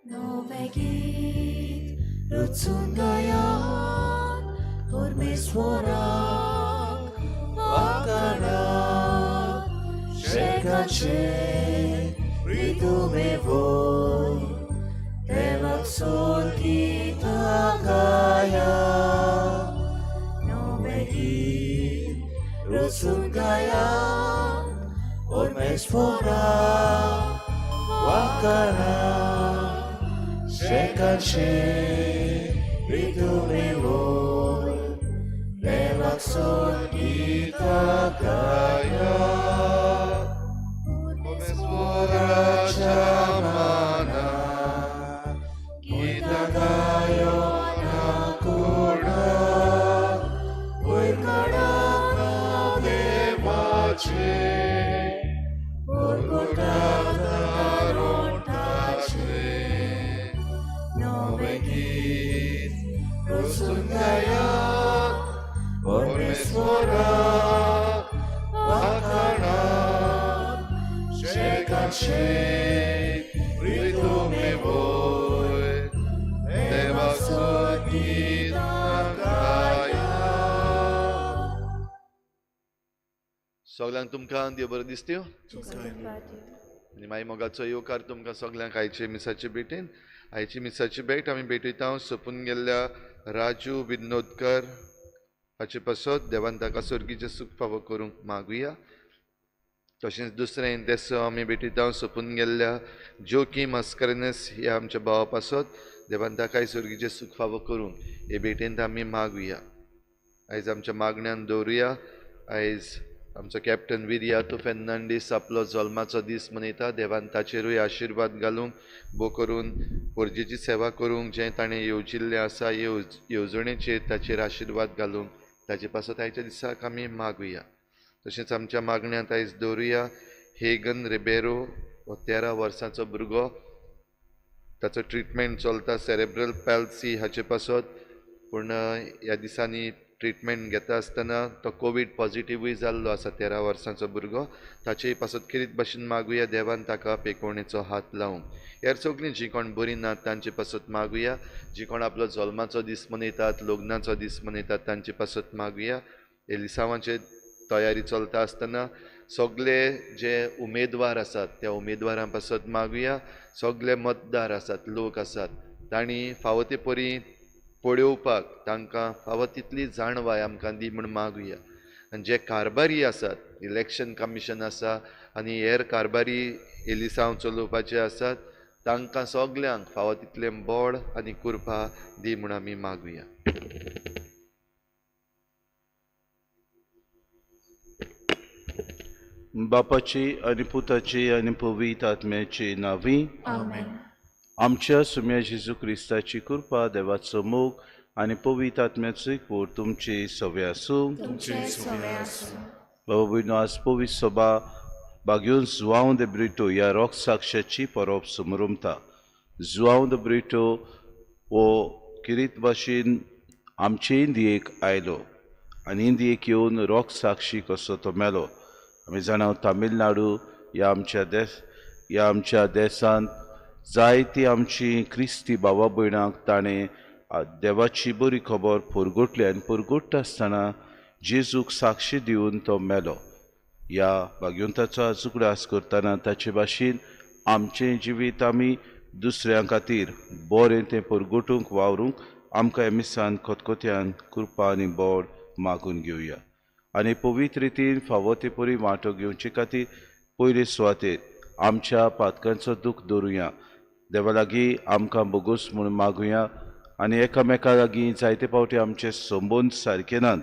Novegit Rutsungayan Urmiswarak Vakana Shekache Ritumevoi Devakson kita kaya Novegit Rutsungayan Urmiswarak Vakana Shekache Ritumevoi Devakson kita kaya Urmiswara Jamana Kita kayo na kuda Urkada na devache Urkuda tarontache Novegit Rusungaya Urmiswara Vakana Shekache Ritumevoi Devakson kita kaya. Soglang तुमकां देव बरें दिसत्यो आनी मागीर मोगाचो येवकार तुमकां सगल्यांक आयचे मिसाचे भेटेन आयची मिसाची भेट आमी भेटयता सोंपून गेल्ल्या राजू बिनोदकर हाचे पासत देवान ताका सर्गीचें सूख फावो करूंक मागुया. तशेंच दुसरें देसो आमी भेटयता सोंपून गेल्ल्या जोकी मास्करेनस ह्या आमच्या भावा पासत देवान ताकाय सर्गीचें सूख फावो करूंक हे भेटेन आमी मागुया. आयज आमच्या मागण्यान दवरुया. आयज आमचो कॅप्टन विरियातो फेर्नांडीस आपलो जल्माचो दीस मनयता. देवान ताचेरूय आशिर्वाद घालूंक बो करून पोरजेची सेवा करूंक जें ताणें येवजिल्लें आसा येवजणेचेर ताचेर आशिर्वाद घालूंक ताचे पासत आयच्या दिसाक आमी मागुया. तशेंच आमच्या मागण्यांत आयज दवरुया हेगन रिबेरो हो 13 वर्सांचो भुरगो ताचो ट्रिटमेंट चलता सेरेब्रल पॅल्सी हाचे पासत पूण ह्या दिसांनी ट्रिटमेंट घेता आसतना तो कोवीड पॉझिटिव्हूय जाल्लो आसा. 13 वर्सांचो भुरगो ताचेय पासत किरीत भाशेन मागुया देवान ताका पेकोवणेचो हात लावंक. ह्यार सगळीं जीं कोण बरीं नात तांचे पासत मागुया. जीं कोण आपलो जल्माचो दीस मनयतात लग्नाचो दीस मनयतात तांचे पासत मागुया. एलिसावांचे तयारी चलता आसतना सगळे जे उमेदवार आसात त्या उमेदवारां पासत मागुया. सगळे मतदार आसात लोक आसात तांणी फावो ते परी पळोवपाक तांकां फावो तितली जाणवाय आमकां दी म्हूण मागुया. आनी जे कारबारी आसात इलेक्शन कमिशन आसा आनी हेर कारबारी एलिसांव चलोवपाचे आसात तांकां सगल्यांक फावो तितलें बळ आनी कृपा दी म्हूण आमी मागुया. बापाची आनी पुताची आनी पवित्र आत्म्याची नांवी आमेन. आमच्या सुम्या जेजू क्रिस्ताची कृपा देवाचो मोग आनी पवित्र आत्म्याचोय पोर तुमचे सवे आसूं. तुमचे सोवे आसूं. बाबा भयणो, आज पवित्र सभा बागेवन जुआंव दे ब्रिटो ह्या रोग साक्षाची परब समरुमता. जुआंव दे ब्रिटो हो किरीत भाशेन आमचे इंदियेक आयलो आनी इंदियेक येवन रोग साक्षी कसो तो मेलो. आमी जाणाव तामिळनाडू ह्या आमच्या देशांत जायती आमची क्रिस्ती भावा भयणांक ताणें देवाची बरी खबर परगटली आनी परगट्टा आसतना जेजूक साक्षी दिवन तो मेलो. ह्या भाग्यवंताचो आज उगडास करतना ताचे भाशेन आमचें जिवीत आमी दुसऱ्यां खातीर बरें तें परगटूंक वावरूंक आमकां एमिसान खतखत्यान कृपा आनी बोड मागून घेवया. आनी पवित्र रितीन फावो ते परी वांटो घेवचे खातीर पयले सुवातेर आमच्या पातकांचो दूख दवरुया. देवा लागीं आमकां बोगूस म्हूण मागुया आनी एकामेका लागीं जायते फावटी आमचे संबंद सारके नात.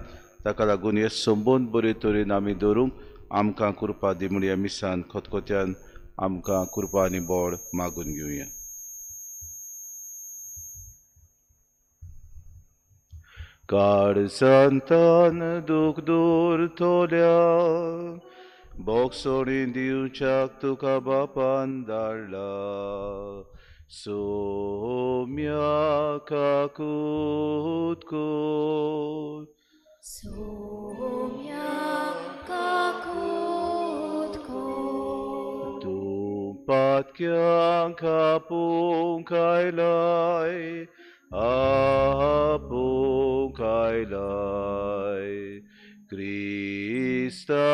ताका लागून हे संबंद बरे तरेन आमी दवरूंक आमकां कृपा दी म्हूण एमिसान खतखत्यान आमकां कृपा आनी बोड मागून घेवया. काळजांतान दूख दूर थोड्या बोगसोडी दिवच्याक तुका बापान धाडला. सोम्या काकूत कोर तूं पातक्यांक आपूंक आयलाय आपूंक आयलाय. क्रिस्ता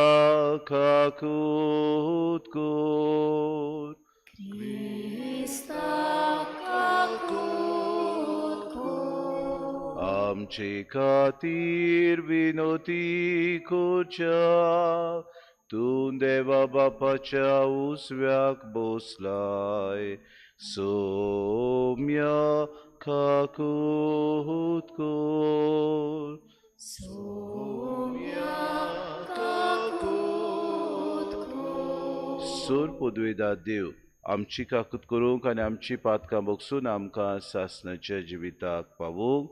काकूत कोर आमचे खातीर विनोती करच्या तूं देवा बापाच्या उजव्याक बसलाय. सोम्या काकूत कोर सोर पदवेदार देव आमची काकूत करूंक आनी आमची पातकां बोगसून आमकां सासणाच्या जिविताक पावूंक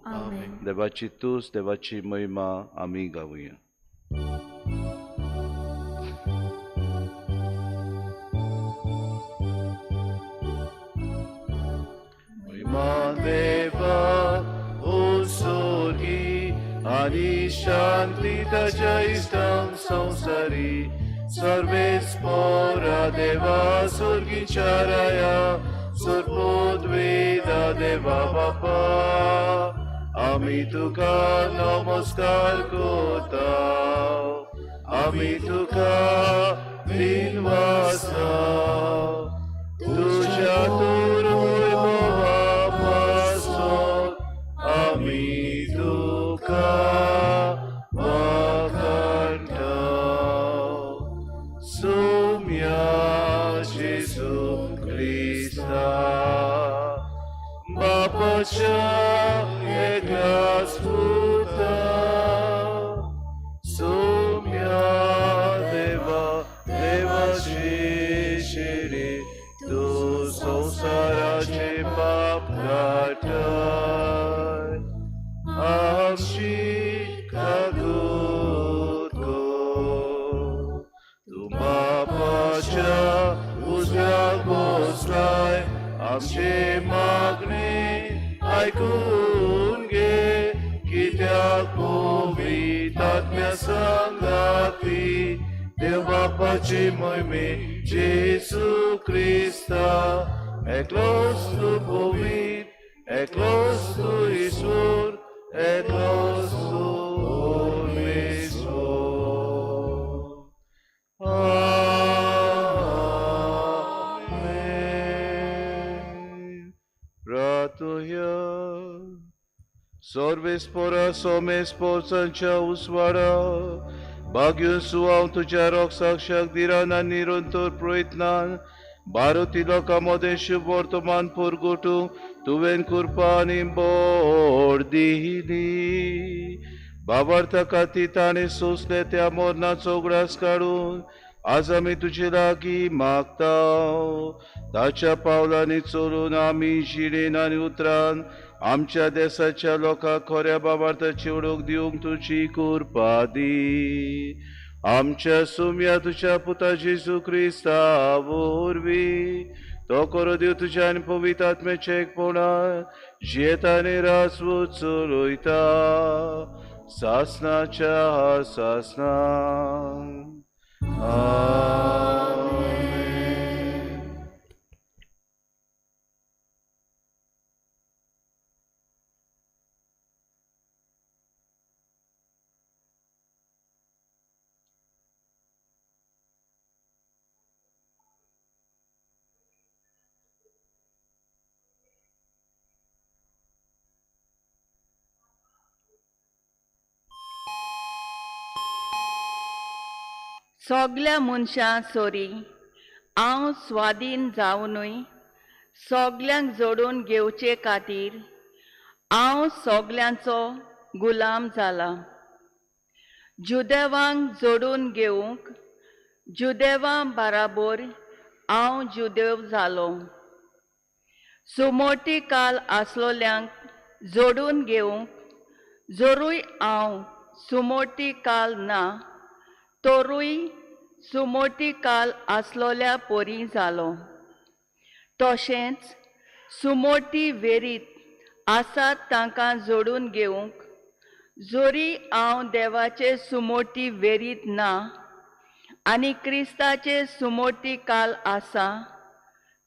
देवाची तुस देवाची महिमा आमी गावुया. महिमा देवा ओ सोर्गी आनी शांती ताच्या इष्टांक संवसारी. सर्वेस पोरा देवा सोर्गीच्या राया सोरपोद्वेदा देवा बापा आमी तुका नमस्कार करता. आमी तुका दिनवासा तुझ्या तुरय पासून आमी तुका एकल्याच पुता. सोम्या देवा देवाचे शेरे तूं संवसाराचे पाप काटाय. आमची काकूत कोर तूं बापाच्या उजव्याक बसलाय. आमचे मागणे आयकून घे कित्याक पवित्र आत्म्या सांगाती देव बापाची महिमे जेसू क्रिस्ता. एकलोच तूं पवित्र एकलोच तूं ईश्वर एकलोच तूं परमेश्वर. Sorvespora somesporsanच्या उसवाडा भाग्य सुवाव तुझ्या रोगसाक्षाक दिराना निरंतर प्रयत्नान भारतीय लोकांमध्ये शुभ वर्तमान परगटू तुवें कृपा आनी बोड दिली. बाबार्था खातीर ताणें सोंसले त्या मरणाचो उगडास काडून आज आमी तुजे लागीं मागताव. ताच्या पावलांनी चलून आमी जिणेन आनी उतरान आमच्या देशाच्या लोकांक खऱ्या बाबार्थाची ओळख दिवंक तुजी कृपा दी. आमच्या सुम्या तुझ्या पुता जेजू क्रिस्ता वरवीं तो करो दिव तुझ्या आनी पवित्र आत्म्याचे एकपणान जियेता आनी रासवू चलयता सासनाच्या सासनान. सगल्या मनशां सोरी हांव स्वाधीन जावनूय सगल्यांक जोडून घेवचे खातीर हांव सगल्यांचो गुलाम जाला. जुदेवांक जोडून घेवंक जुदेवां बाराबर हांव जुदेव जालो. सुमोटी काल आसलोल्यांक जोडून घेवंक जोरूय हांव सुमोटी काल ना तोरूय सुमोटी काल आसलोल्या पोरी जालो. तशेंच सुमोटी वेरीत आसात तांकां जोडून घेवंक जोरी हांव देवाचे सुमोटी वेरीत ना आनी क्रिस्ताचे सुमोटी काल आसा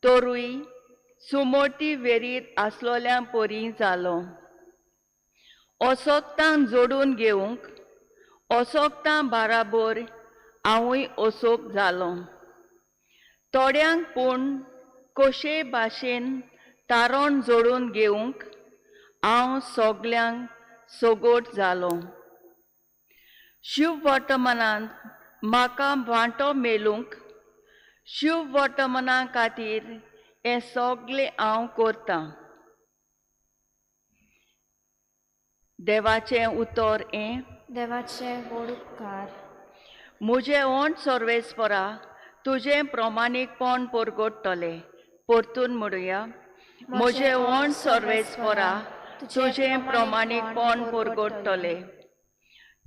तोरूय सुमोटी वेरीत आसलोल्या पोरी जालो. ओसोकतांक जोडून घेवंक ओसोकतां बाराबर हांवूय ओसोक जालो. थोड्यांक पूण कोशे भाशेन तारण जोडून घेवंक हांव सगल्यांक सोगोट जालो. शिव वर्तमानांत म्हाका वांटो मेलूंक शिव वर्तमाना खातीर हें सगलें हांव करतां. देवाचें उतर हें देवाचे व्हड उपकार. म्हजें ओंड सर्वेस्परा तुजें प्रमाणीकपण परगडटलें. परतून म्हणुया म्हजें ओंड सर्वेस्परा तुजें प्रमाणीकपण परगडटलें.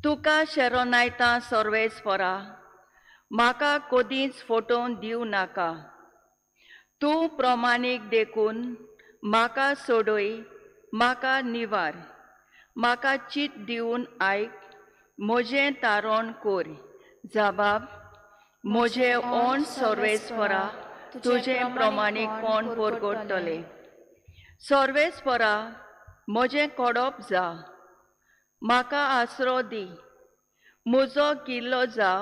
तुका शरणयता सर्वेस्परा म्हाका कदींच फटोवन दिवं नाका. तूं प्रमाणीक देखून म्हाका सोडय म्हाका निवार. म्हाका चीत दिवन आयक म्हजें तारण कोर. जबाब म्हजें ओंड सर्वेस्परा तुजें प्रमाणीकपण परगडटलें. सर्वेस्परा म्हजें कडप जा म्हाका आसरो दी. म्हजो किल्लो जा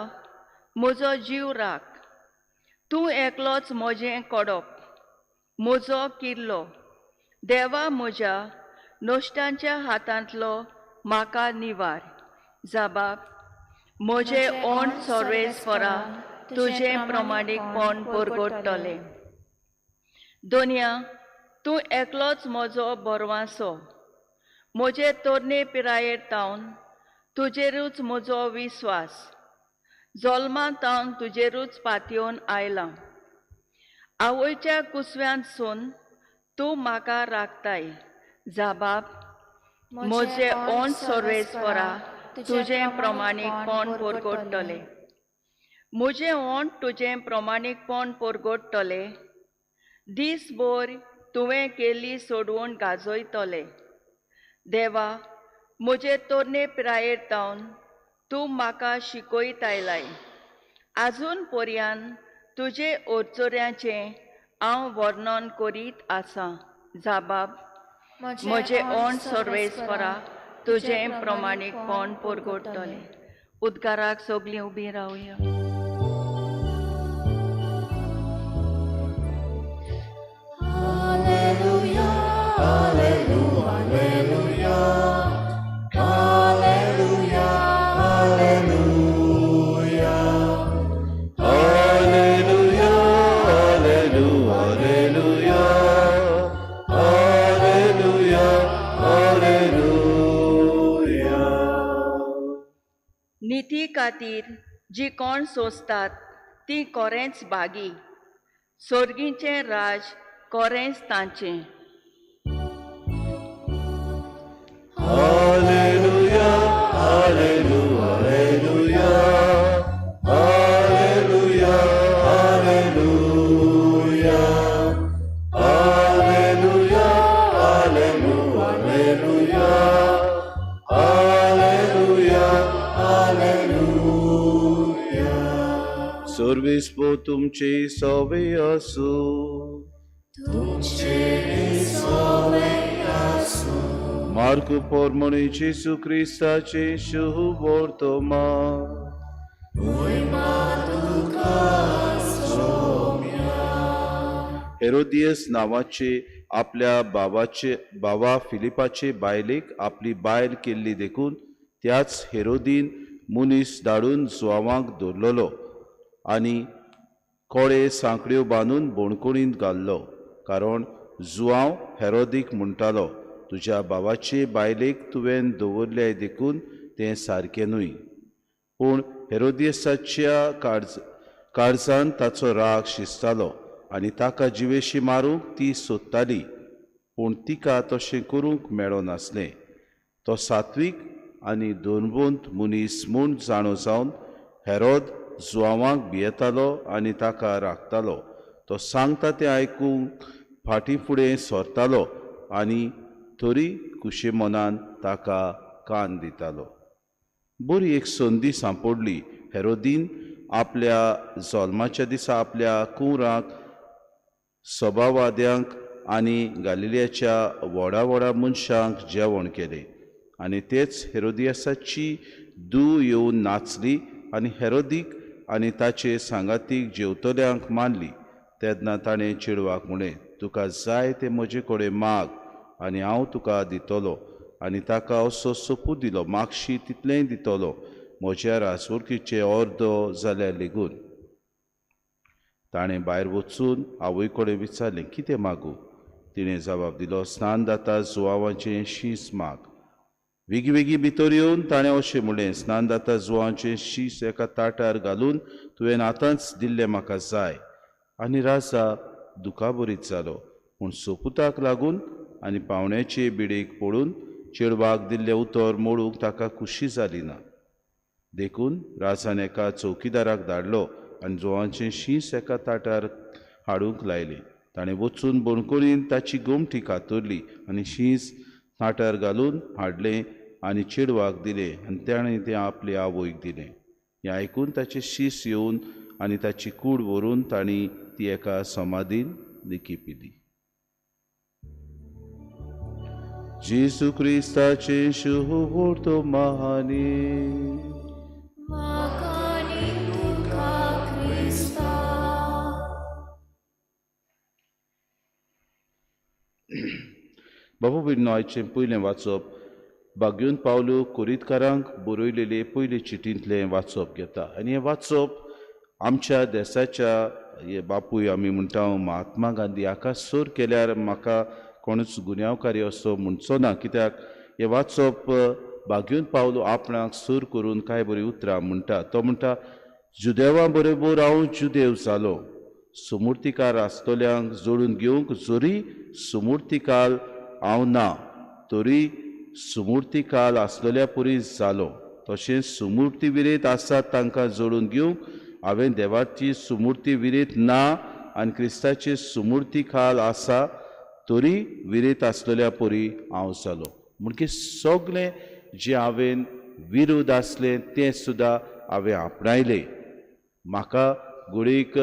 म्हजो जीव राख. तूं एकलोच म्हजें कडप म्हजो किल्लो. देवा म्हज्या नश्टांच्या हातांतलो म्हाका निवार. जबाब म्हजें ओंड सर्वेस्परा तुजें प्रमाणीकपण परगडटलें. दोनया तूं एकलोच म्हजो बरवासो. म्हजे तरणे पिरायेर तावन तुजेरूच म्हजो विस्वास. जल्मा तावन तुजेरूच पातयेवन आयलां. आवयच्या कुसव्यांतसून तूं म्हाका राखताय. जबाब म्हजें ओंड सर्वेस्परा तुजें प्रमाणीकपण परगडटलें. म्हजें ओंड तुजें प्रमाणीकपण परगडटलें. दीसभर तुवें केल्ली सोडवण गाजयतलें. देवा म्हजे तरणे पिरायेर तावन तूं म्हाका शिकयत आयलाय. आजून पर्यान तुजे ओर्चोऱ्याचें हांव वर्णन करीत आसां. जबाब म्हजें ओंड सर्वेस्परा तुजें प्रमाणीकपण परगडटलें. उद्गाराक सगलीं उबीं रावया. निती खातीर जी कोण सोंसतात ती कोरेंच बागी सोर्गींचे राज कोरेंच तांचे Alleluia, Alleluia, Alleluia, Alleluia, Alleluia, Alleluia, Alleluia, Alleluia. सर्विस्पो तुमचे सवे असो, Marco pormone Gesù Cristace शुभ वर्तमा हेरोदियस नावाचे आपल्या बावा फिलिपाचे बायलेक आपली बायल केल्ली देखून त्याच हेरोदीन मुनीस धाडून जुआवांक दवरलोलो आनी कोळे सांकड्यो बांदून बोणकुणींत घाल्लो कारण जुआंव हेरोदीक म्हणटालो तुज्या बाबाचे बायलेक तुवें दवरले देखून तें सारकें न्हय पूण हेरोदियसाच्या काळजांत ताचो राग शिजतालो आनी ताका जिवेशी मारूंक ती सोदताली पूण तिका तशें करूंक मेळो नासलें तो सात्वीक आनी दोनबोंत मनीस म्हूण जाणो जावन हेरोद जुआवांक भियेतालो आनी ताका राखतालो तो सांगता तें आयकूंक फाटीं फुडें सरतालो आनी तरी कुशे मनान ताका कान दितालो बरी एक संदी सांपडली हेरोदीन आपल्या जल्माच्या दिसा आपल्या कुंवरांक सभावाद्यांक आनी गालिलियाच्या व्हडा मनशांक जेवण केलें आनी तेच हेरोदियासाची धूव येवन नाचली आनी हेरोदीक आनी ताचे सांगातीक जेवतल्यांक मारली तेन्ना ताणें चेडवाक म्हणलें तुका जाय तें म्हजे कडेन माग आनी हांव तुका दितलो आनी ताका असो सोपूत दिलो मागशी तितलेंय दितलो म्हज्या राजवटीचे अर्द जाल्यार लेगून ताणें भायर वचून आवय कडेन विचारलें कितें मागूं तिणें जबाब दिलो स्नानदाता जुआवांचें शीस माग वेगळी भितर येवन ताणें अशें म्हणलें स्नानदाता जुआवांचें शीस एका ताटार घालून तुवें आतांच दिल्लें म्हाका जाय आनी राजा दुखाबरीत जालो पूण सोपुताक लागून आनी पावण्याचे बिडेक पळोवन चेडवाक दिल्लें उतर मोडूंक ताका खुशी जाली ना देखून राजान एका चौकीदाराक धाडलो आनी जुआवांचें शीस एका ताटार हाडूंक लायलें ताणें वचून बोणकुणीन ताची गोमटी कातरली आनी शीस ताटार घालून हाडलें आनी चेडवाक दिलें आनी ताणें तें आपल्या आवयक दिलें हें आयकून ताचें शीस येवन आनी ताची कूड व्हरून तांणी ती एका समाधीन लिखिपिली जेसू क्रिस्ताचे शुभ वर्तमानी बाबू बिडनो आयचें पयलें वाचप बाग्यून पावलो कोरीतकारांक बरयलेले पयले चिटींतलें वाचप घेता आनी हें वाचप आमच्या देशाच्या बापूय आमी म्हणटा महात्मा गांधी हाका सर केल्यार म्हाका कोणूच गुन्यांवकारी असो म्हणचो ना कित्याक हें वाचप बाग्यून पावलो आपणाक सर करून कांय बरीं उतरां म्हणटा तो म्हणटा जुदेवां बरोबर हांव जुदेव जालो सुमूर्तिकार आसतल्यांक जोडून घेवंक जरी सुमूर्तिकाल हांव ना तरी सुमूर्तिकाल आसलेल्या परी जालो तशेंच सुमूर्ती विरेत आसात तांकां जोडून घेवंक हांवें देवाची सुमूर्ती विरेत ना आनी क्रिस्ताची सुमूर्ती खाल आसा तरी विरेत आसलेल्या परी हांव जालो म्हणजे सगळें जें हांवें विरोध आसलें तें सुद्दां हांवें आपणायलें म्हाका घडीक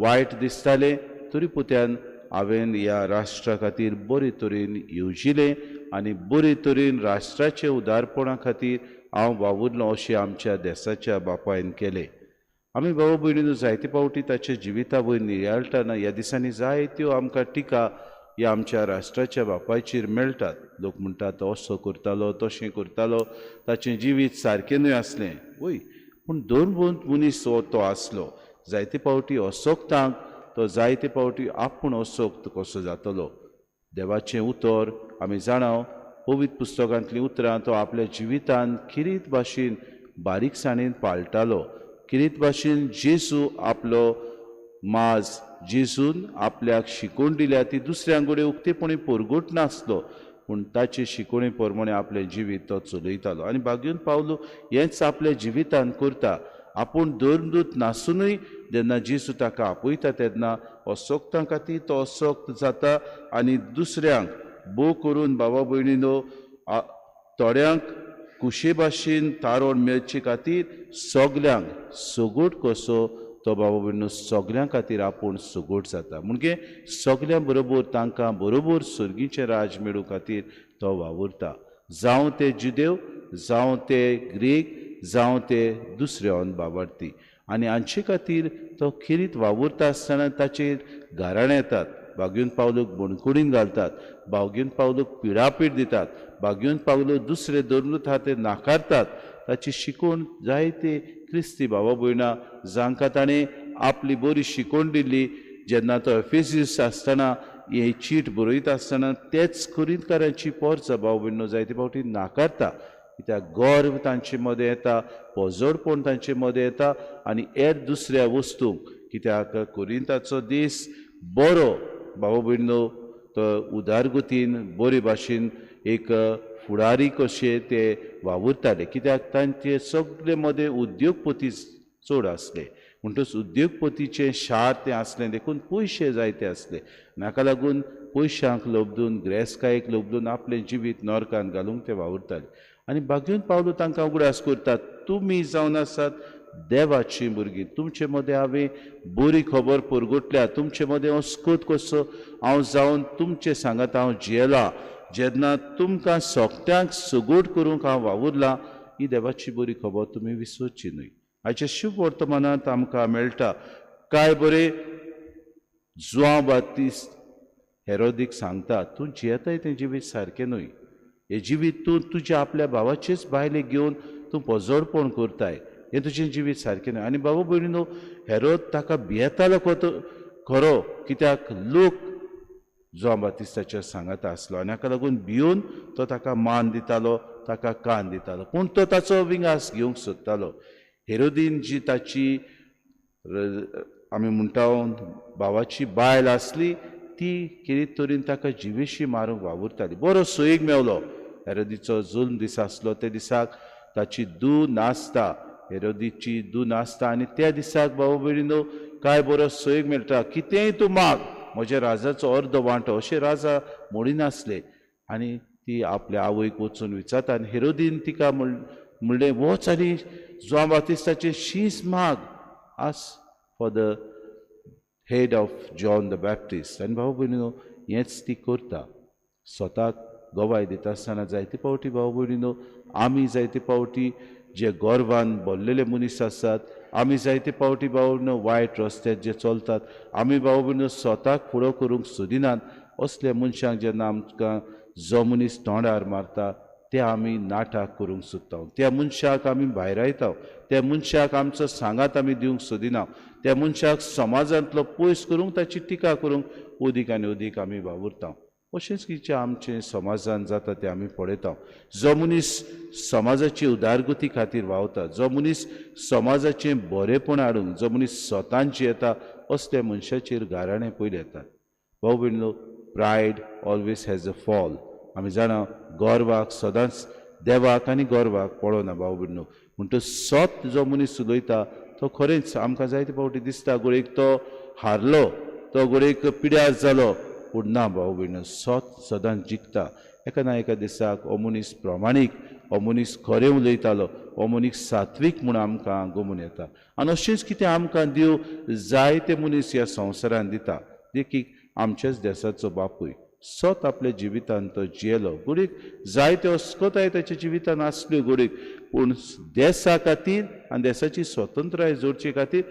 वायट दिसतालें तरी पुत्यान हांवें ह्या राष्ट्रा खातीर बरे तरेन येवजिलें आनी बरे तरेन राष्ट्राचे उदारपणा खातीर हांव वावुरलो अशें आमच्या देशाच्या बापायन केलें आमी भाव भयणीनो जायते फावटी ताच्या जिविता वयर नियाळटाना ह्या दिसांनी जायत्यो आमकां टिका ह्या आमच्या राष्ट्राच्या बापायचेर मेळटात लोक म्हणटात तो असो करतालो तशें करतालो ताचें जिवीत सारकें न्हय आसलें वय पूण दोन मनीस तो आसलो जायते फावटी असोक्तांक तो जायते फावटी आपूण असोक्त कसो जातलो देवाचें उतर आमी जाणाव पवित्र पुस्तकांतलीं उतरां तो आपल्या जिवितांत किरीत भाशेन बारीकसाणेन पाळटालो किरीत भाशेन जेजू आपलो माज जेजून आपल्याक शिकोवन दिल्या ती दुसऱ्यांक कडेन उक्तेपणी पोरगोट नासलो पूण ताचे शिकोवणे प्रमाणे आपलें जिवीत तो चलयतालो आनी भाग्यून पावलो हेंच आपल्या जिवितान करता आपूण धर्मदूत नासूनय जेन्ना जेजू ताका आपयता तेन्ना अशोक्तां खातीर तो अशोक्त जाता आनी दुसऱ्यांक भोव करून भावा भयणीनो थोड्यांक कुशे भाशेन तारण मेळचे खातीर सगल्यांक सगोट कसो तो भावा भयणीनो सगल्यां खातीर आपूण सगोट जाता म्हणजे सगल्यां बरोबर तांकां बरोबर सर्गीचें राज मेळू खातीर तो वावुरता जावं ते जुदेव जावं ते ग्रीक जावं ते दुसरे बाबार्थी आनी हांचे खातीर तो खिरीत वावुरता आसतना ताचेर घराणे येतात भाग्यून पावलोक बणकुडीन घालतात भाग्यून पावलोक पिडापीड दितात भाग्यून पावलो दुसरे धर्मदूत आहा ते नाकारतात ताची शिकोवन जायते क्रिस्ती भावा भयणां जांकां ताणें आपली बरी शिकोवन दिल्ली जेन्ना तो एफेसीस आसतना ही चीट बरयता आसतना तेच कुरिंतकारांची पोरच भाव भयणो जायते फावटी नाकारता कित्याक गर्व तांचे मदें येता पोजोडपण तांचे मदें येता आनी हेर दुसऱ्या वस्तूंक कित्याक कुरिंताचो दीस बरो भाव भयणो तो उदारगतीन बरे भाशेन एक फुडारी कशे ते वावुरताले कित्याक तांचे सगळे मदें उद्योगपती चड आसले म्हणटच उद्योगपतीचें शार तें आसलें देखून पयशे जायते आसले नाका लागून पयशांक लोबदून गिरेस्तकायेक लोबदून आपलें जिवीत नरकांत घालूंक ते वावुरताले आनी भाग्यून पावलो तांकां उगडास करतात तुमी जावन आसात देवाची भुरगीं तुमचे मदें हांवें बरी खबर परगोटल्या तुमचे मदें अस्कोत कसो हांव जावन तुमचे सांगात हांव जियेला जेन्ना तुमकां सोगत्यांक सगोट करूंक हांव वावुरलां ही देवाची बरी खबर तुमी विसरची न्हय हाचे शुभ वर्तमानांत आमकां मेळटा कांय बरे जुआंव बातिस्त हेरोदीक सांगता तूं जियेताय तें जिवीत सारकें न्हय हें जिवीत तूं तुज्या आपल्या भावाचेच बायलेक घेवन तूं पोजोडपण करताय हें तुजें जिवीत सारकें न्हय आनी बाबा भयणीनो हेरोद ताका भियेतालो खरो कित्याक लोक जुआंव बातिस्ताचेर सांगता आसलो आनी हाका लागून भिवन तो ताका मान दितालो ताका कान दितालो पूण तो ताचो विंगास घेवंक सोदतालो हेरोदीन जी ताची आमी म्हणटा भावाची बायल आसली ती कितें तरेन ताका जिवेशी मारूंक वावुरताली बरो सोयेक मेवलो हेरोदीचो जुल्म दीस आसलो ते दिसाक ताची धूव नासता हेरोदीची धूव नासता आनी त्या दिसाक भाव भयणीनो काय बरो सोयेक मेळटा कितेंय तूं माग म्हज्या राजाचो अर्द वांटो अशें राजा म्हणिनासले आनी ती आपल्या आवयक वचून विचारता आनी हेरोदीन तिका म्हणलें वच आनी जुआंव बातिस्ताचें शीस माग ask for the head of John the Baptist आनी भाव भयणीनो हेंच ती करता स्वताक गोवाय दिता आसतना जायते पावटी भाव भयणीनो आमी जायते पावटी जे गर्वान भरलेले मनीस आसात आमी जायते पावटी भाव भयणीनो वायट रस्त्यार जे चलतात आमी भाव भयणीनो स्वताक फुडो करूंक सोदिनात असल्या मनशांक जेन्ना आमकां जो मनीस तोंडार मारता ते आमी नाटक करूंक सोदता त्या मनशाक आमी भायर येता त्या मनशाक आमचो सांगात आमी दिवंक सोदिना त्या मनशाक समाजांतलो पयस करूंक ताची टिका करूंक अदीक आनी अदीक आमी वावुरता अशेंच कितें आमचें समाजांत जाता तें आमी पळयता जो मनीस समाजाची उदारगती खातीर वावता जो मनीस समाजाचें बरेपण हाडूंक जो मनीस स्वतान जियेता असल्या मनशाचेर गाराणें पयलें येतात भाव भयणीनो pride always has a fall आमी जाणा गर्वाक सदांच देवाक आनी गर्वाक पळोवना भाव भयणीनो म्हणटच सोत जो मनीस उलयता तो खरेंच आमकां जायते फावटी दिसता घडयेक तो हारलो तो घडयेक पिड्यार जालो पूण ना भाव भयणीनो सोत सदांच जिखता एका ना एका दिसाक हो मनीस प्रमाणीक हो मनीस खरें उलयतालो हो मनीस सात्वीक म्हूण आमकां गमून येता आनी अशेंच कितें आमकां देव जायते मनीस ह्या संवसारांत दिता देखीक आमच्याच देशाचो बापूय सोत आपल्या जिवितांत तो जियेलो घडीक जायत्यो अस्कोताय ताच्या जिवितांत आसल्यो घडीक पूण देशा खातीर आनी देशाची स्वतंत्राय जोडचे खातीर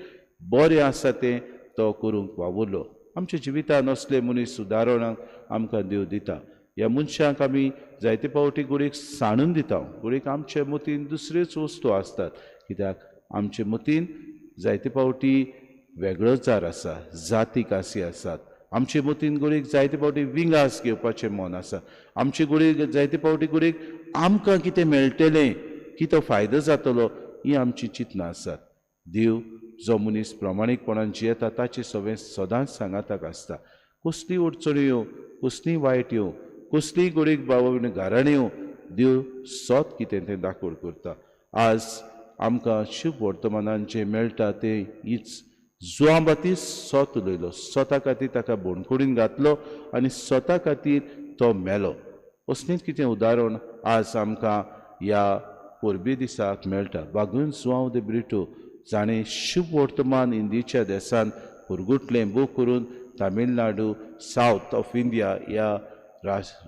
बरें आसा तें तो करूंक वावुरलो आमच्या जिवितांत असले मनीस उदाहरणांक आमकां देव दिता ह्या मनशांक आमी जायते फावटी घडीक सांडून दिता घडीक आमचे मतीन दुसऱ्योच वस्तू आसतात कित्याक आमचे मतीन जायते फावटी वेगळोचार आसा जातीक आसी आसात आमचे मतीन घडीक जायते फावटी विंगास घेवपाचें मन आसा आमचे घडीक जायते फावटी घडीक आमकां कितें मेळटलें कितें फायदो जातलो ही आमची चिंतनां आसात देव जो मनीस प्रामाणीकपणान जियेता ताची सवें सदांच सांगाताक आसता. कसली अडचणी येवं, कसली वायट येवं, कसलीय गोडीक बाबा घाराण येवं, देव सोत कितें तें दाखोवड करता. आज आमकां शुभ वर्तमानान जें मेळटा तें हीच जुआं बातीस सोत उलयलो, स्वता खातीर ताका बोणकुडीन घातलो आनी स्वता खातीर तो मेलो. असलींच कितें उदाहरण आज आमकां ह्या परबी दिसाक मेळटा. बागून जुआंव दे ब्रिटो जाणें शुभ वर्तमान इंडियेच्या देशांत पुरगुटलें बूक करून तामिळनाडू सावथ ऑफ इंडिया ह्या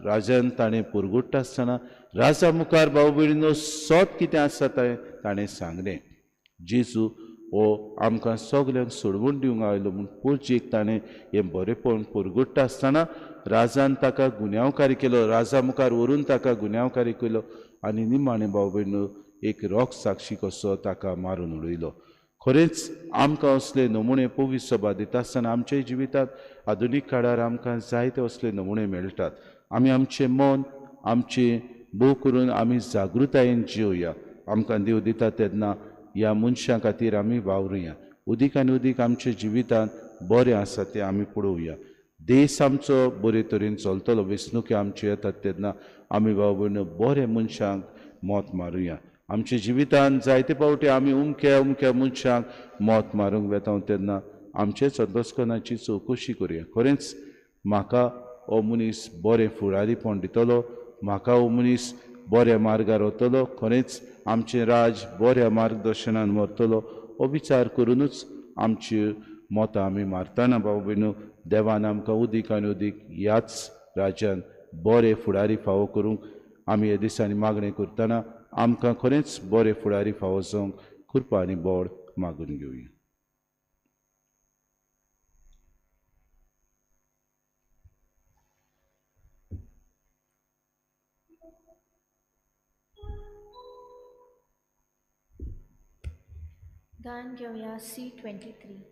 राज्यान ताणें पुरगुट्टा आसतना राजा मुखार भाव भयणीनो सोत कितें आसा तें ताणें सांगलें. जेजू हो आमकां सगल्यांक सोडवून दिवंक आयलो म्हूण पोरचेक ताणें हें बरेंपण पुरगुट्टा आसतना राजान ताका गुन्यांवकारी केलो, राजा मुखार व्हरून ताका गुन्यांवकारी केलो आनी निमाणें भाव भयणीनो एक रोख साक्षी कसो ताका मारून उडयलो. खरेंच आमकां असले नमुणे पवित्र सभा दिता आसतना आमच्या जिवितांत आधुनीक काळार आमकां जायते असले नमुणे मेळटात. आमी आमचें मन आमचें भोव करून आमी जागृतायेन जिवया. आमकां देव दिता तेन्ना ह्या मनशां खातीर आमी वावरुया. उदीक आनी उदीक आमच्या जिवितांत बरें आसा तें आमी पळोवया. देश आमचो बरे तरेन चलतलो. वेंचणुके आमच्यो येतात तेन्ना आमी भाव भयणो बरे मनशांक मोत मारुया. आमच्या जिवितांत जायते फावटी आमी उमक्या मनशांक मोत मारूंक वेता तेन्ना आमचेच अंतस्करणाची चवकशी करुया. खरेंच म्हाका हो मनीस बरें फुडारीपण दितलो, म्हाका हो मनीस बऱ्या मार्गार वतलो, खरेंच आमचें राज बऱ्या मार्गदर्शनान व्हरतलो हो विचार करूनच आमची मोतां आमी मारतना भाव भयणो देवान आमकां उदीक आनी उदीक ह्याच राज्यान बरे फुडारी फावो करूंक आमी हे दिसांनी मागणें करतना आमकां खरेंच बरे फुडारी फावो जावंक कृपा आनी बोड मागून घेवया. गान घेऊया C23.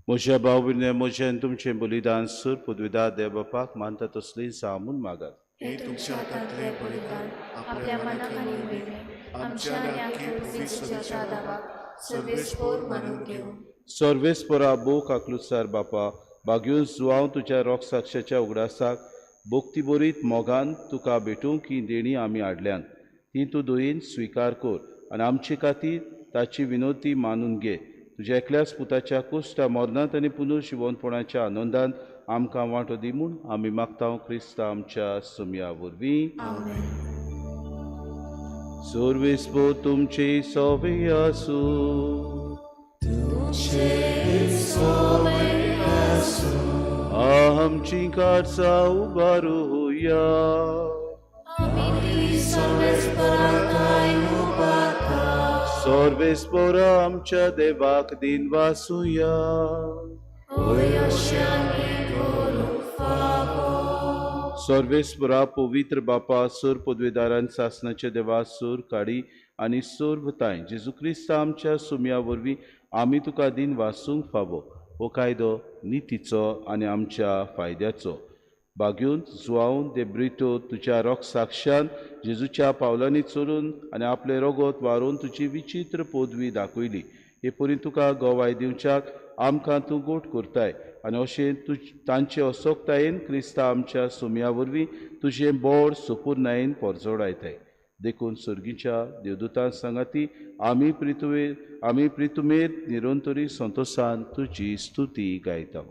म्हज्या भाव भयणी म्हजें तुमचें बलिदान सूर पदवीदार देवबापाक मानता तसली जामून मागात. हे तुमच्या हातांतले बलिदान आपल्या मनाक आनी वेगळे आमच्या आनी आखिर पवित्र दावाक सर्वेस्पोर मानून घेऊ. सर्वेस्परा बोक आकलुसार बापा बागयो जुआंव तुज्या रोख साक्षाच्या उगडासाक भोक्ती बरीत मोगान तुका भेटूंक ही देणी आमी हाडल्यान ती तूं दोयेन स्विकार कर आनी आमचे खातीर ताची विनोदी मानून घे. तुज्या एकल्याच पुताच्या कुश्टा मरणांत आनी पुनर्जिवनपणाच्या आनंदान आमकां वांटो दी म्हूण आमी मागता क्रिस्ता आमच्या सुमया वरवीं. सर्वेस्पो तुमचे सोवे आसूं आमची काळजा उबारूया. सर्वेस्पोरा आमच्या देवाक दिन वासुया. सर्वेस्परा पवित्र बापा सूर पदवीदारान सासनाचे देवा सूर काडी आनी सूर भताय जेजू क्रिस्त आमच्या सुमया वरवीं आमी तुका दिन वासूंक फावो हो कायदो नितीचो आनी आमच्या फायद्याचो बागून जुआंव दे ब्रिटो तुज्या रोग साक्षान जेजूच्या पावलांनी चलून आनी आपले रोगोत वारून तुजी विचित्र पदवी दाखयली हे परी तुका गोवाय दिवच्याक आमकां तूं गोट करताय आनी अशें तांचे असोक्तायेन क्रिस्ता आमच्या सुमया वरवीं तुजें बोड सुपूर्णायेन परजोडायताय देखून सर्गीच्या देवदूतां सांगाती आमी प्रितुमेर निरंतरी संतोशान तुजी स्तुती गायता.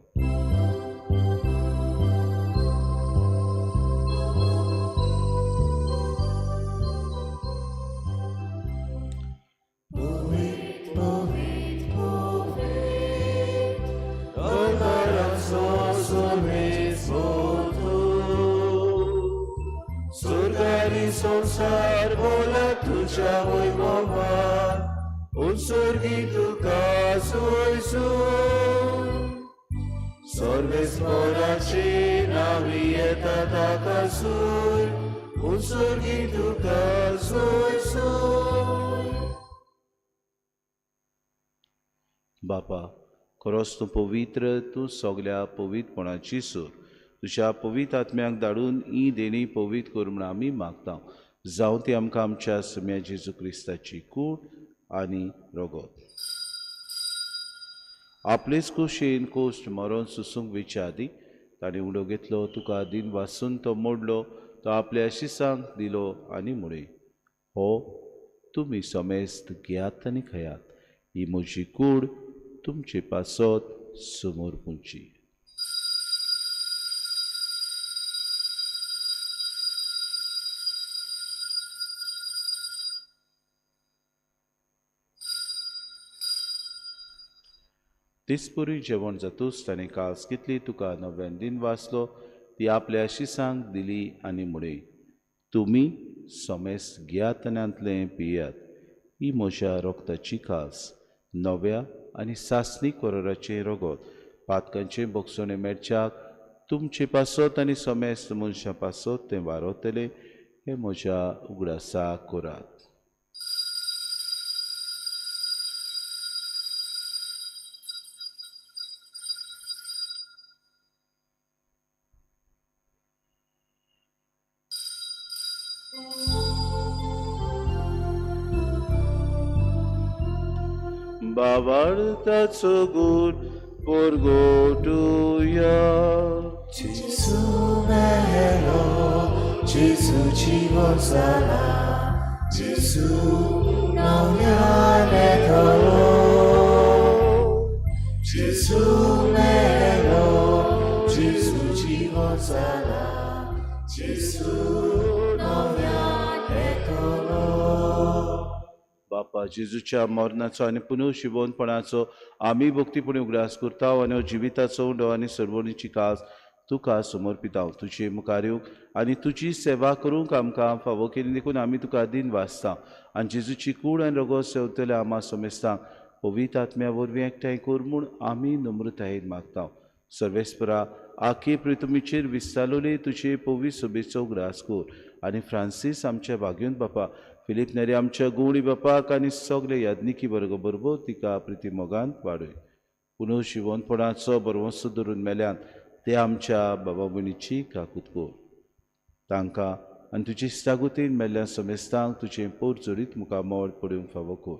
संसार बोला तुझ्या वैभवात उत्सर्गी तुका सोय सोय सर्वेस्पराचे नावी येता ताका सोय उत्सर्गी तुका सोय सोय. बापा खरोच तूं पवित्र तूं सगल्या पवित्रपणाची सूर तुज्या पवित्र आत्म्याक धाडून ही देणी पवित्र कर म्हूण आमी मागता जावं ती आमकां आमच्या सुम्या जेजू क्रिस्ताची कूड आनी रोगोत आपलेच कुशीन कोश्ट मरोन सुसूंक विच्या आदी ताणें उडो घेतलो तुका दिन वासून तो मोडलो तो आपल्या शिसांक दिलो आनी मुळे हो तुमी समेस्त घेयात आनी खयात ही म्हजी कूड तुमचे पासत समोर पुंची. दिसपुरी जेवण जातूच ताणें कास कितली तुका नव्यान दिन वाचलो ती आपल्या शिसांक दिली आनी मुळे तुमी समेस्त घेयात आनी आंतलें पियात ही म्हज्या रोगताची कास नव्या आनी सासणीक वराचे रोगोत पातकांचे बोगसोणे मेळच्याक तुमचे पासत आनी समेस्त मनशां पासत तें वारवतलें हें म्हज्या उगडासा करात. बावार्ताचो गूण परगोटुया जेसू मेलो जेसू जीवन जाला जेसू नव्यान येतलो जेसू मेलो जेसू जीवन जाला जेसू नव्यान येतलो. बापा जेजूच्या मरणाचो आनी पुनर्जिवनपणाचो आमी भक्तीपणी उगडास करता आनी जिविताचो उंडो आनी सर्वणीची कास तुका समर्पिता तुजे मुखार येवंक आनी तुजी सेवा करूंक आमकां फावो केली देखून आमी तुका दिन वाचता आनी जेजूची कूड आनी रगत सेवतले आमा समेस्तांक पवित्र आत्म्या वरवीं एकठांय कर म्हूण आमी नम्रतायेन मागता. सर्वेस्परा आखे प्रितुमीचेर विस्तारलोले तुजे पवित्र सभेचो उगडास कर आनी फ्रांसीस आमच्या भाग्यून बापा फिलीप नेरी आमच्या गुणी बापाक आनी सगळे यादनिकी वर्ग बरोबर तिका प्रिती मोगान वाडय. पुनर्जिवनपणाचो बरवंसो धरून मेल्यान ते आमच्या बाबा भयणीची काकूत कर तांकां आनी तुजी इश्टागुतीन मेल्ल्या समेस्तांक तुजें पोर जोडीत मुखार पडूंक फावो कर.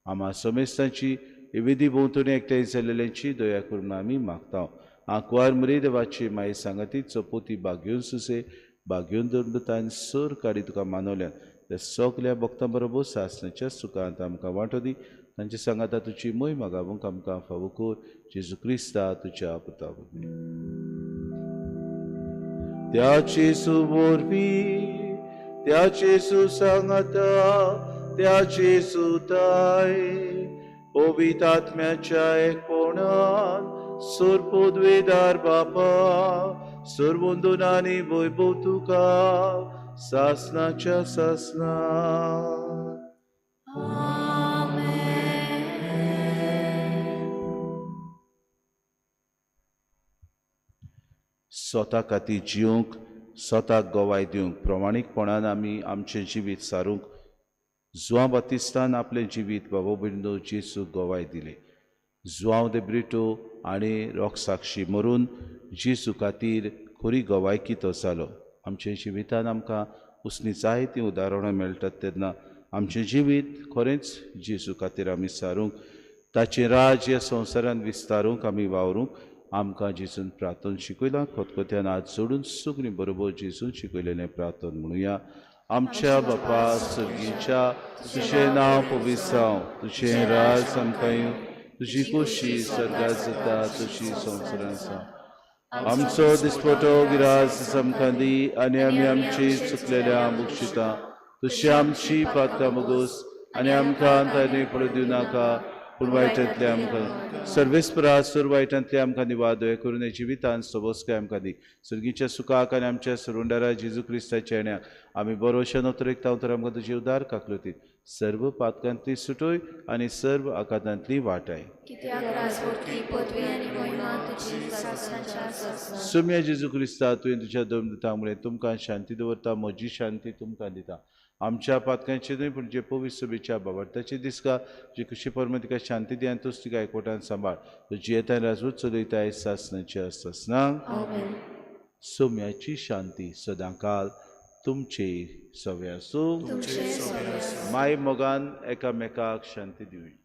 आम्हा समेस्तांची विधी भोंवतणी एकठांय जाल्ल्यांची दया करून आमी मागता. आंकवार मरे देवाची माये सांगाती चपोती बागेवन सुसे बागेवन दंडतान सर काडी तुका मानवल्यान त्या सगल्या भक्तां बरोबर सासणाच्या सुखांत आमकां वांटो दी तांचे सांगाता तुजी मोय मागावंक आमकां फावो कर जेजू क्रिस्ता तुज्या पुता वरवीं. त्याचे सुवरवीं त्याचे सुसंगता त्याचे सुताय पवित्र आत्म्याच्या एकपणान सोर पदवेदार बापा सर्वोंदोनानी वैभव तुका सासनाच्या सासना. स्वता खातीर जिवंक स्वताक गोवाय दिवंक प्रमाणीकपणान आमी आमचें जिवीत सारूंक जुआंव बातिस्तान आपलें जिवीत बाबो बिंदू जेसूक गोवाय दिलें. जुआंव दे ब्रिटो आनी रोख साक्षी मरून जेसू खातीर खरी गोवायकी तो जालो. आमच्या जिवितान आमकां उसली जायतीं उदाहरणां मेळटात तेन्ना आमचें जिवीत खरेंच जेसू खातीर आमी सारूंक ताचें राज ह्या संवसारांत विस्तारूंक आमी वावरूंक आमकां जेसून प्रार्थना शिकयलां. खतखत्यान हात जोडून सगळीं बरोबर जेसून शिकयलेलें प्रार्थना म्हणुया. आमच्या बापा सर्गीच्या तुजें नांव पवित्र जावं, तुजें राज आमकां येवं, तुजी खोशी स्वर्गांत जाता तशी संवसारांत जावं. आमचो दिसपटो गिरास आमकां दी आनी आमी आमची चुकलेल्या बक्षिता तशी आमची पात्रां मागोस आनी आमकां ताणें पडूं दिवं नाका पूण वायटांतले आमकां सर्वेस्परासूर वायटांतले आमकां निवादय करून जिवितान सबोसकाय आमकां दी. सर्गीच्या सुखाक आनी आमच्या सुरुंडारा जेजू क्रिस्ताच्या येण्याक आमी बरोवशेन उतरेक तर आमकां तुजी उदार काकलुतीत सर्व पातकांतली सुटोय आनी सर्व आकांतांतली वाटाय. कित्याक राजवटी पदवी आनी महिमा तुजी सासणाच्या आसा. सुम्या जेजू क्रिस्ता तुवें तुज्या धर्मदूतांमुळे तुमकां शांती दवरता, म्हजी शांती तुमकां दिता. आमच्या पातकांचे न्हय पूण जे पवित्र सभेच्या बाबार्थाचे दिसका जी खुशी परमे तिका शांती दी आनी तूच तिका एकवटान सांबाळ. तुजी येता राजवट चलयताय सासणाच्या सासणांक. सोम्याची शांती सदांकाल तुमचे सवे आसूं. माय मोगान एकामेकाक शांती दिवं.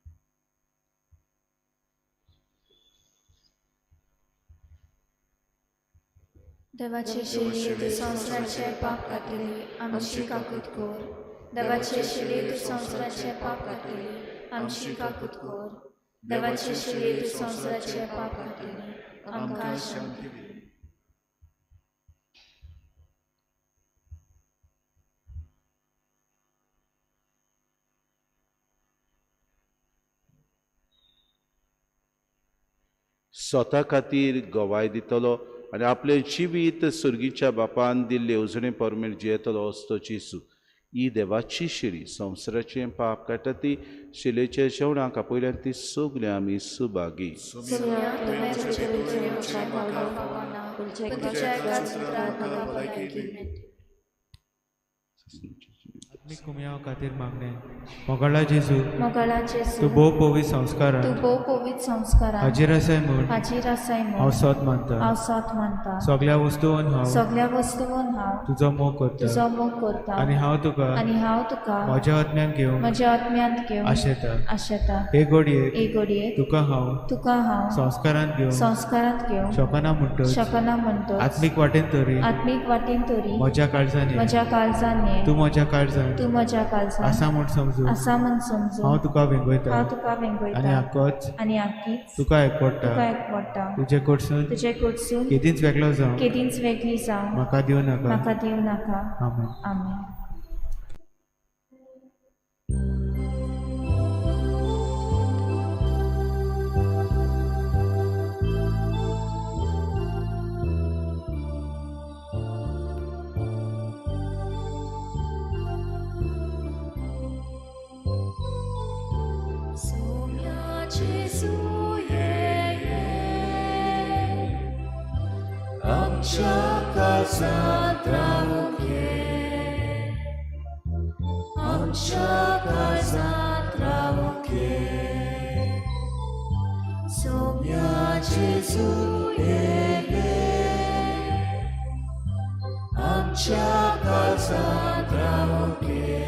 देवाचे शिले तू संवसाराचे पाप कातिली आमची काकूत कोर. देवाचे शिले तू संवसाराचे पाप कातिली आमची काकूत कोर. देवाचे शिले तू संवसाराचे पाप कातिली आमकां शांती दी. स्वता खातीर गोवाय दितलो आनी आपलें जिवीत सुर्गीच्या बापान दिल्ले उजणे परमेर जियेतलो असतो जेसू ही देवाची शिडी संवसाराचें पाप काडटा ती शिलेच्या जेवणाक आपयल्यान ती सगळीं आमी सुभागी. आत्मिक कुमयाव खातीर मागणे मोगाळा जेजू मोगाळा जेजू तूं भोव पवित्र संस्कार तू भोव पवित्र संस्कार हाजीर आसाय म्हूण हांव सत मानता. हांव सत मानता. सगळ्या वस्तूंत हांव सगळ्या वस्तूंत हांव तुजो मोग करता तुजो मोग करता आनी हांव तुका म्हज्या आत्म्यान घेवंक म्हज्या आत्म्यांत घेवंक आशेता. हे घडयेक एक घडयेक तुका हांव संस्कारांत घेवंक शकना म्हणटो आत्मीक वाटेन तरी म्हज्या काळजांनी तूं म्हज्या काळजांत आसा म्हूण समजू हांव तुका वेंगयता आनी आख्खीच तुका एकवडटा. तुजे कडसून केदींच वेगळो जावं म्हाका दिवं नाका. आमेन. आमच्या काळजांत रावूंक ये. सोम्या जेजू ये आमच्या काळजांत रावूंक ये.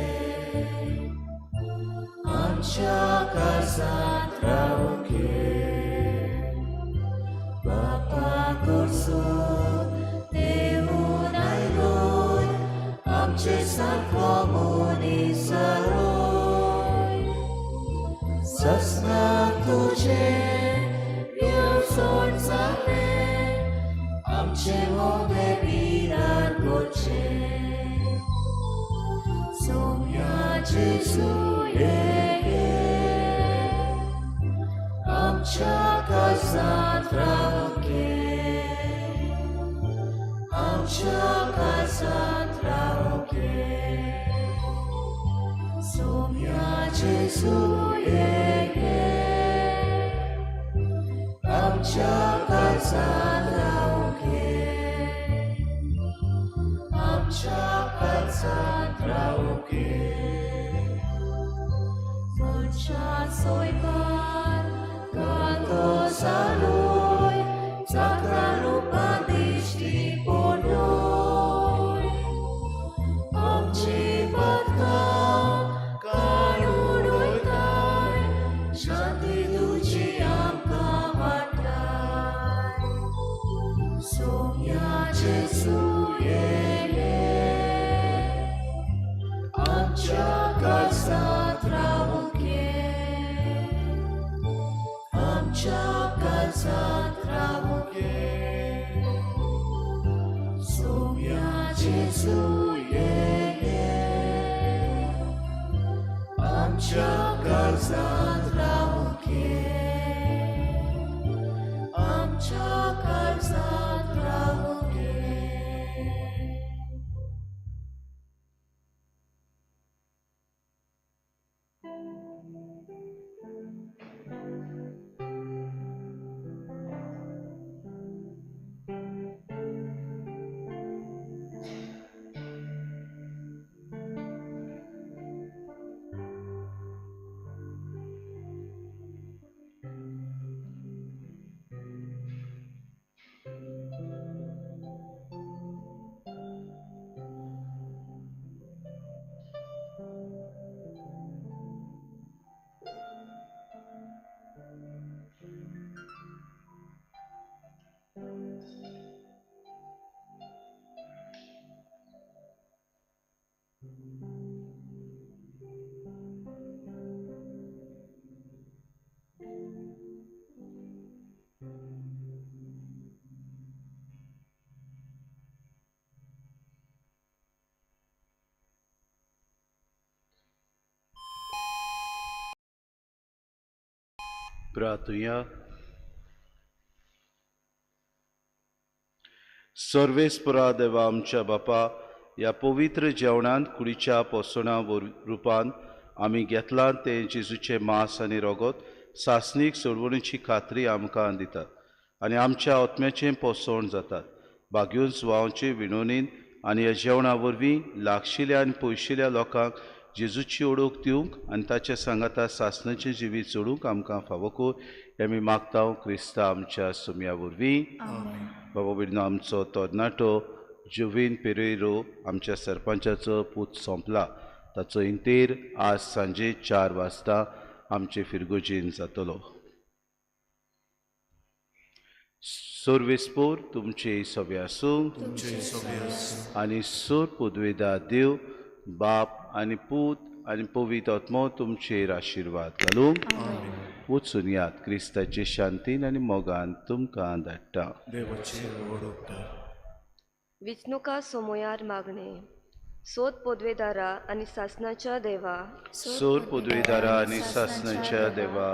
आमच्या काळजांत रावूंक ये. बापा कडसून देवून आयलोय आमचे सारको मनीस जालोय. ससनाक तुजे येवजण जालें आमचे मोगे पिरान करचे. सोम्या जेजू ये आमच्या काळजांत रावूंक ये. आमच्या काळजांत रावूंक ये. सोम्या जेजू ये आमच्या काळजांत रावूंक ये. आमच्या काळजात राहू घे. आमच्या सोयीवार गातो चालूय, चाकारूपा दिश्टी पडलोय. आमची बदका काढून वयताय, शांती तुजी आमकां वाटाय. सोम्या जेजू ये, आमच्या काळजात राहू घे. आमच्या काळजात राहू घे. सोम्या जेजू ये, आमच्या काळजात राहू घे. आमच्या काळजात राहू घे. प्रार्थुया. सर्वेस्परा देवा आमच्या बापा, ह्या पवित्र जेवणांत कुडीच्या पोसणा रुपान आमी घेतलां तें जेजूचें मांस आनी रगत सासणीक सोडवणीची खात्री आमकां दितात आनी आमच्या आत्म्याचें पोसण जातात. भाग्यून सुवांचे विणवणेन आनी ह्या जेवणा वरवीं लागशिल्ल्या आनी पयशिल्ल्या लोकांक जेजूची ओळख दिवंक आनी ताच्या सांगाता सासणाचें जिवीत सोडूंक आमकां फावो कर. हें आमी मागता क्रिस्ता आमच्या सुम्या वरवीं. बाबा बिडनो आमचो तरणाटो जुवीन पेरेरो आमच्या सरपंचाचो पूत सोंपला. ताचो इंतेर आज सांजे 4 वाजता आमचे फिरगोजीन जातलो. सर्वेस्पोर तुमचे सवे आसूं आनी सोर पदवेदार देव बाप आनी पूत आनी पवित्र आत्मो तुमचेर आशिर्वाद घालूं. वचून यात क्रिस्ताचे शांतीन आनी मोगान तुमकां धाडटा. विचनुका सोमोयार मागणे. सोद पदवेदारा आनी सासणाच्या देवा, सोर पदवेदारा आनी सासणाच्या देवा,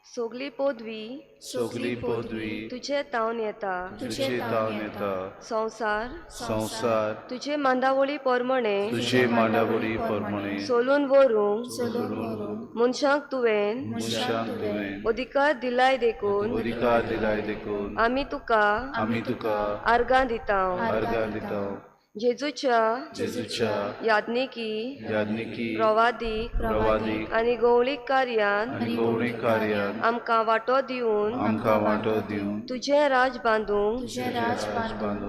सोगली पदवी सगली पदवी तुझे तावन येता. तुझे तावन येता. संसार तुझे मांडावळी पोरमणे तुझे मांडावळी परमणे सोलून व्हरूंक मनशांक तुवें अधिकार दिलाय देखून अधिकार दिलाय देखून आमी तुका आर्गां दिता. जेजूच्या यादनिकी प्रवादीक आनी गवळीक कार्यान आमकां वांटो दिवन तुझें राज बांदूंक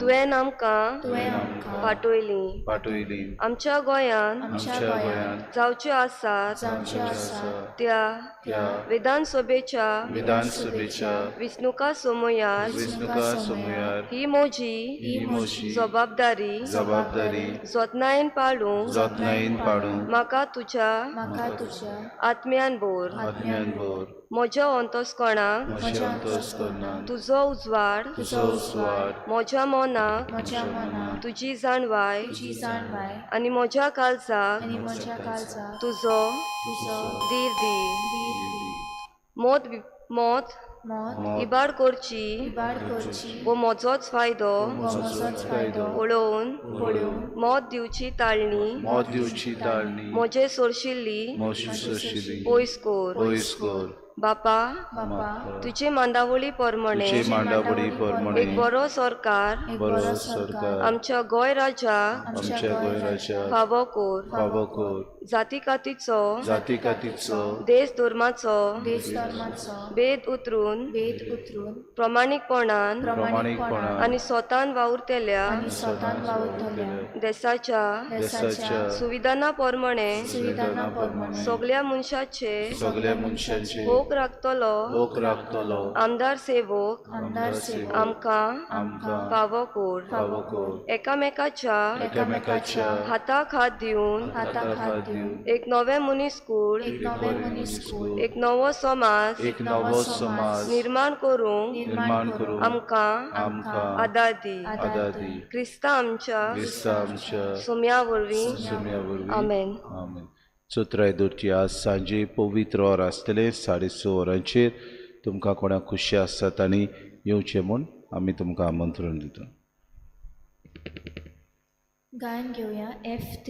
तुवें आमकां पाठयली. आमच्या गोंयान जावच्यो आसात त्या विधानसभेच्या विचनुका सोमोयार ही म्हजी जबाबदारी जतनायेन पाळूंक म्हाका तुज्या आत्म्यान बोर. म्हज्या अंतस्करणाक तुजो उजवाड म्हज्या मनाक तुजी जाणवाय आनी म्हज्या काळजाक तुजो धीर दी. मोत इबाड करची वो म्हजोच फायदो पळोवन मोत दिवची ताळणी म्हजे सोरशिल्ली पयस कोर. बापा बापा तुझे मांडावळी प्रमाणे तुझे मांडावळी प्रमाणे एक बरो सरकार एक बरो बरो सरकार आमच्या गोंय राज्याक आमच्या गोंयराज्याक फावो कोर फावो कर जाती कातीचो जाती कातीचो देश धर्माचो देश धर्माचो भेद उतरून वेद उतरून प्रामाणिकपणान प्रामाणिकपणान आणि स्वतान वावुरतेल्या आणि स्वतान वावुरतल्या देशाच्या देशाच्या सुविधांना प्रमाणे सुविधांना प्रमाणे सगळ्या मनशाचे सगळ्या मनशांचे होक राखतलो लोक राखतलो आमदार सेवक आमदार सेवक आमकां आमकां फावो कोर फावो कर एकामेकाच्या एकामेकाच्या हाताक हात दिवन हाताक हात दिवन एक नवे मनीसकूळ एक नवे मनीसकूळ एक नवो समाज एक नवो समाज निर्माण करूंक निर्माण करून आमकां आमकां आदार दी आदार दी क्रिस्तां आमच्या क्रिस्तां आमच्या सुम्या वरवीं सुम्या वरवीं आमेन आमेन. चोत्रायदोरची आज सांजे पवित्र वर आसतले 6:30 वरांचेर तुमकां कोणाक खुशी आसत आनी येवचें म्हूण आमी तुमकां आमंत्रण दिता. गायन घेऊया F3.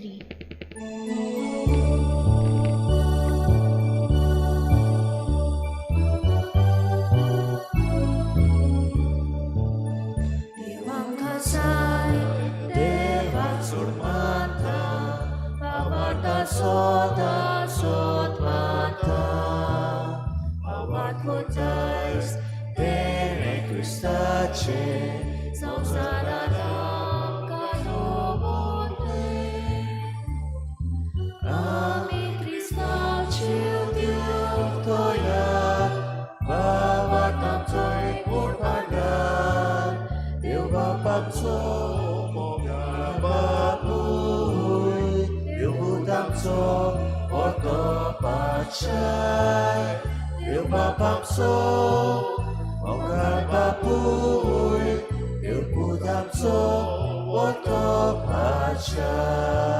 देवांका जाय देवाक सोड माता आवाता सोदा सोद माता आवात कोतायस तेरे क्रिस्ताचे संसारात आमकां नवोते आमी क्रिस्ताचे उद्योग तोयात भावात आमचो एक मोड पागार देव बापाचो मोगा बापूय देव पूत आमचो ओतो पाचाय देव बापाचो मोगा बापूय देव पूत आमचो ओतो पाचाय